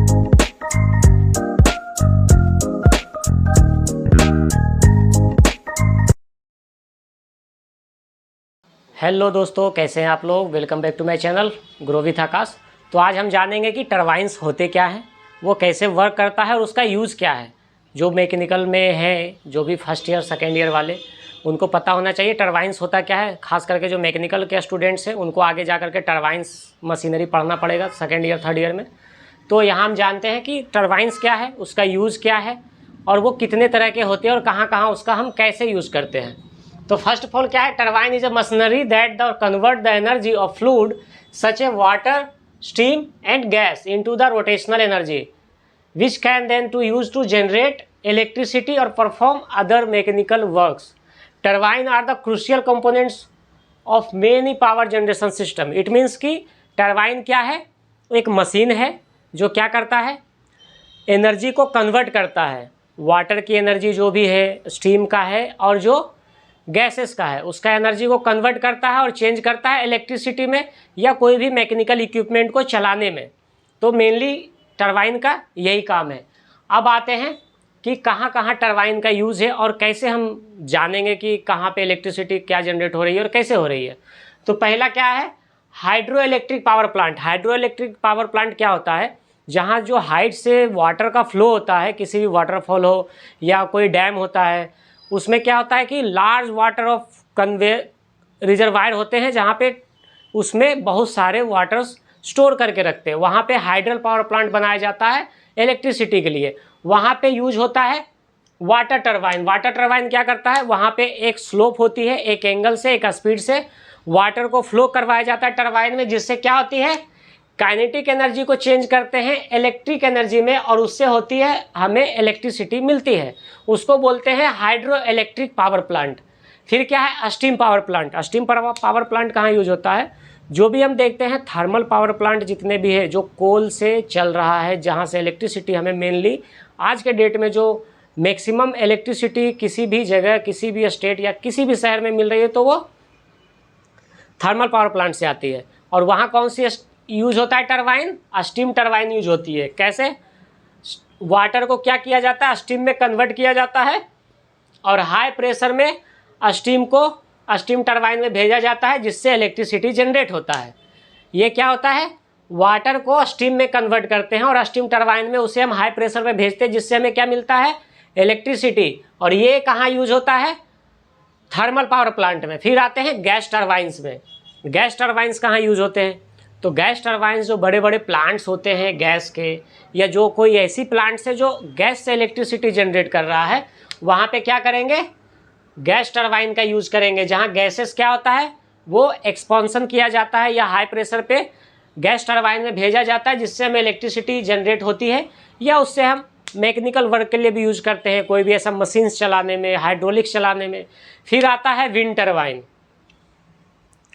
Hello दोस्तों, कैसे हैं आप लोग। Welcome back to my channel grow with Aakash. तो आज हम जानेंगे कि टरबाइन्स होते क्या हैं, वो कैसे वर्क करता है और उसका यूज़ क्या है। जो मैकेनिकल में है, जो भी फर्स्ट ईयर सेकेंड ईयर वाले, उनको पता होना चाहिए टरबाइन्स होता क्या है। खास करके जो मैकेनिकल के स्टूडेंट्स हैं उनको आगे जा करके टरबाइन्स मशीनरी पढ़ना पड़ेगा सेकेंड ईयर थर्ड ईयर में। तो यहाँ हम जानते हैं कि टरबाइन्स क्या है, उसका यूज़ क्या है और वो कितने तरह के होते हैं और कहाँ कहाँ उसका हम कैसे यूज़ करते हैं। तो फर्स्ट ऑफ ऑल क्या है, turbine is a machinery that the convert the energy of fluid such a water, steam and gas into the rotational energy which can then to use to generate electricity और perform other mechanical works. Turbine are the crucial components of many power generation system. It means कि turbine क्या है, एक machine है जो क्या करता है, एनर्जी को कन्वर्ट करता है। वाटर की एनर्जी जो भी है, स्टीम का है और जो गैसेस का है, उसका एनर्जी को कन्वर्ट करता है और चेंज करता है इलेक्ट्रिसिटी में या कोई भी मैकेनिकल इक्विपमेंट को चलाने में। तो मेनली टरबाइन का यही काम है। अब आते हैं कि कहाँ कहाँ टरबाइन का यूज़ है और कैसे हम जानेंगे कि कहाँ पे इलेक्ट्रिसिटी क्या जनरेट हो रही है और कैसे हो रही है। तो पहला क्या है, hydro electric power plant. Hydro electric power plant क्या होता है, जहाँ जो हाइट से वाटर का फ्लो होता है, किसी भी वाटरफॉल हो या कोई डैम होता है, उसमें क्या होता है कि large water of convey reservoir होते हैं जहाँ पे उसमें बहुत सारे वाटर्स स्टोर करके रखते हैं। वहाँ पे हाइड्रल पावर प्लांट बनाया जाता है इलेक्ट्रिसिटी के लिए। वहाँ पे यूज होता है वाटर टरबाइन। वाटर टरबाइन क्या करता है, वहाँ पे एक स्लोप होती है, एक एंगल से, एक स्पीड से वाटर को फ्लो करवाया जाता है टरबाइन में, जिससे क्या होती है, काइनेटिक एनर्जी को चेंज करते हैं इलेक्ट्रिक एनर्जी में और उससे होती है हमें इलेक्ट्रिसिटी मिलती है। उसको बोलते हैं हाइड्रो इलेक्ट्रिक पावर प्लांट। फिर क्या है, steam power plant. Steam power plant कहाँ यूज होता है, जो भी हम देखते हैं थर्मल पावर प्लांट जितने भी है, जो कोल से चल रहा है, जहाँ से इलेक्ट्रिसिटी हमें मेनली आज के डेट में जो मैक्सिमम इलेक्ट्रिसिटी किसी भी जगह, किसी भी स्टेट या किसी भी शहर में मिल रही है, तो वो थर्मल पावर प्लांट से आती है। और वहाँ कौन सी यूज होता है टरबाइन, स्टीम टरबाइन यूज होती है। कैसे, वाटर को क्या किया जाता है, स्टीम में कन्वर्ट किया जाता है और हाई प्रेशर में स्टीम को स्टीम टरबाइन में भेजा जाता है, जिससे इलेक्ट्रिसिटी जनरेट होता है। ये क्या होता है, वाटर को स्टीम में कन्वर्ट करते हैं और स्टीम टरबाइन में उसे हम हाई प्रेशर में भेजते हैं, जिससे हमें क्या मिलता है, इलेक्ट्रिसिटी। और ये कहाँ यूज होता है, थर्मल पावर प्लांट में। फिर आते हैं गैस टरबाइंस में। गैस टरबाइंस कहाँ यूज होते हैं, तो गैस टरबाइंस जो बड़े बड़े प्लांट्स होते हैं गैस के, या जो कोई ऐसी प्लांट्स है जो गैस से इलेक्ट्रिसिटी जनरेट कर रहा है, वहाँ पे क्या करेंगे, गैस टरबाइन का यूज़ करेंगे। जहाँ गैसेस क्या होता है, वो एक्सपांसन किया जाता है या हाई प्रेशर पे गैस टरबाइन में भेजा जाता है, जिससे हमें इलेक्ट्रिसिटी जनरेट होती है, या उससे हम मैकेनिकल वर्क के लिए भी यूज़ करते हैं, कोई भी ऐसा मशीन्स चलाने में, हाइड्रोलिक्स चलाने में। फिर आता है विंड टरबाइन।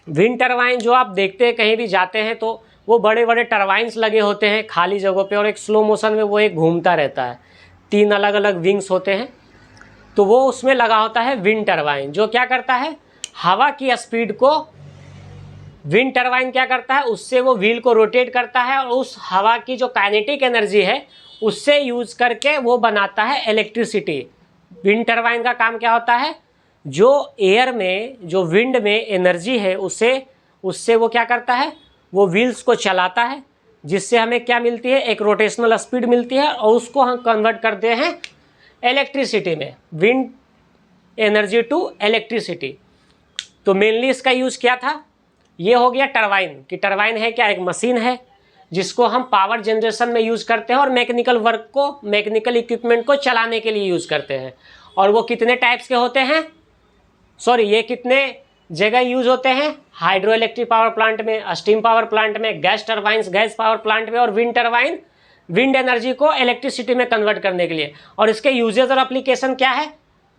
विंड टरबाइन जो आप देखते हैं, कहीं भी जाते हैं तो वो बड़े बड़े टरबाइंस लगे होते हैं खाली जगहों पे, और एक स्लो मोशन में वो एक घूमता रहता है, 3 अलग अलग विंग्स होते हैं, तो वो उसमें लगा होता है विंड टरबाइन, जो क्या करता है, हवा की स्पीड को विंड टरबाइन क्या करता है, उससे वो व्हील को रोटेट करता है और उस हवा की जो काइनेटिक एनर्जी है उससे यूज करके वो बनाता है इलेक्ट्रिसिटी। विंड टरबाइन का काम क्या होता है, जो एयर में, जो विंड में एनर्जी है, उससे वो क्या करता है, वो व्हील्स को चलाता है, जिससे हमें क्या मिलती है, एक रोटेशनल स्पीड मिलती है और उसको हम कन्वर्ट करते हैं इलेक्ट्रिसिटी में, विंड एनर्जी टू इलेक्ट्रिसिटी। तो मेनली इसका यूज़ क्या था, ये हो गया टरबाइन। कि टरबाइन है क्या, एक मशीन है जिसको हम पावर जनरेशन में यूज़ करते हैं और मैकेनिकल वर्क को, मैकेनिकल इक्विपमेंट को चलाने के लिए यूज़ करते हैं। और वो कितने टाइप्स के होते हैं, ये कितने जगह यूज होते हैं, हाइड्रो इलेक्ट्रिक पावर प्लांट में, स्टीम पावर प्लांट में, gas turbines gas power plant में, और विंड टरबाइन विंड एनर्जी को इलेक्ट्रिसिटी में कन्वर्ट करने के लिए। और इसके यूजेज और एप्लीकेशन क्या है,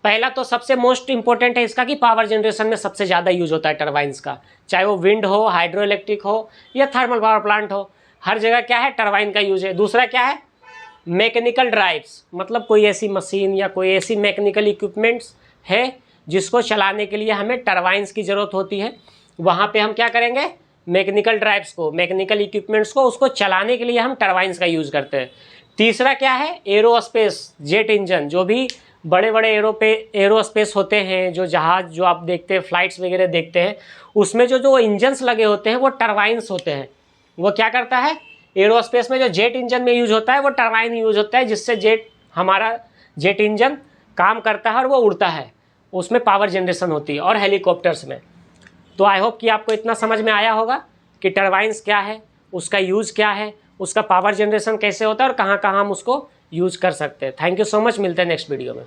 पहला तो सबसे मोस्ट इंपॉर्टेंट है इसका कि पावर जनरेशन में सबसे ज़्यादा यूज होता है टरबाइंस का, चाहे वो विंड हो, हाइड्रो इलेक्ट्रिक हो या थर्मल पावर प्लांट हो, हर जगह क्या है, टरबाइन का यूज है। दूसरा क्या है, मैकेनिकल ड्राइव्स, मतलब कोई ऐसी मशीन या कोई ऐसी मैकेनिकल इक्विपमेंट्स है जिसको चलाने के लिए हमें टरबाइंस की ज़रूरत होती है, वहाँ पे हम क्या करेंगे, मैकेनिकल ड्राइव्स को, मैकेनिकल इक्विपमेंट्स को, उसको चलाने के लिए हम टरबाइन्स का यूज़ करते हैं। तीसरा क्या है, एरोस्पेस जेट इंजन, जो भी बड़े बड़े एरोस्पेस होते हैं, जो जहाज़ जो आप देखते हैं, फ्लाइट्स वगैरह देखते हैं, उसमें जो इंजन्स लगे होते हैं वो टरबाइन्स होते हैं। वो क्या करता है, एरोस्पेस में जो जेट इंजन में यूज होता है वो टरबाइन यूज होता है, जिससे हमारा जेट इंजन काम करता है और वो उड़ता है, उसमें पावर जनरेशन होती है, और हेलीकॉप्टर्स में। तो आई होप कि आपको इतना समझ में आया होगा कि टरबाइन्स क्या है, उसका यूज़ क्या है, उसका पावर जनरेशन कैसे होता है और कहाँ कहाँ हम उसको यूज़ कर सकते हैं। थैंक यू सो मच, मिलते हैं नेक्स्ट वीडियो में।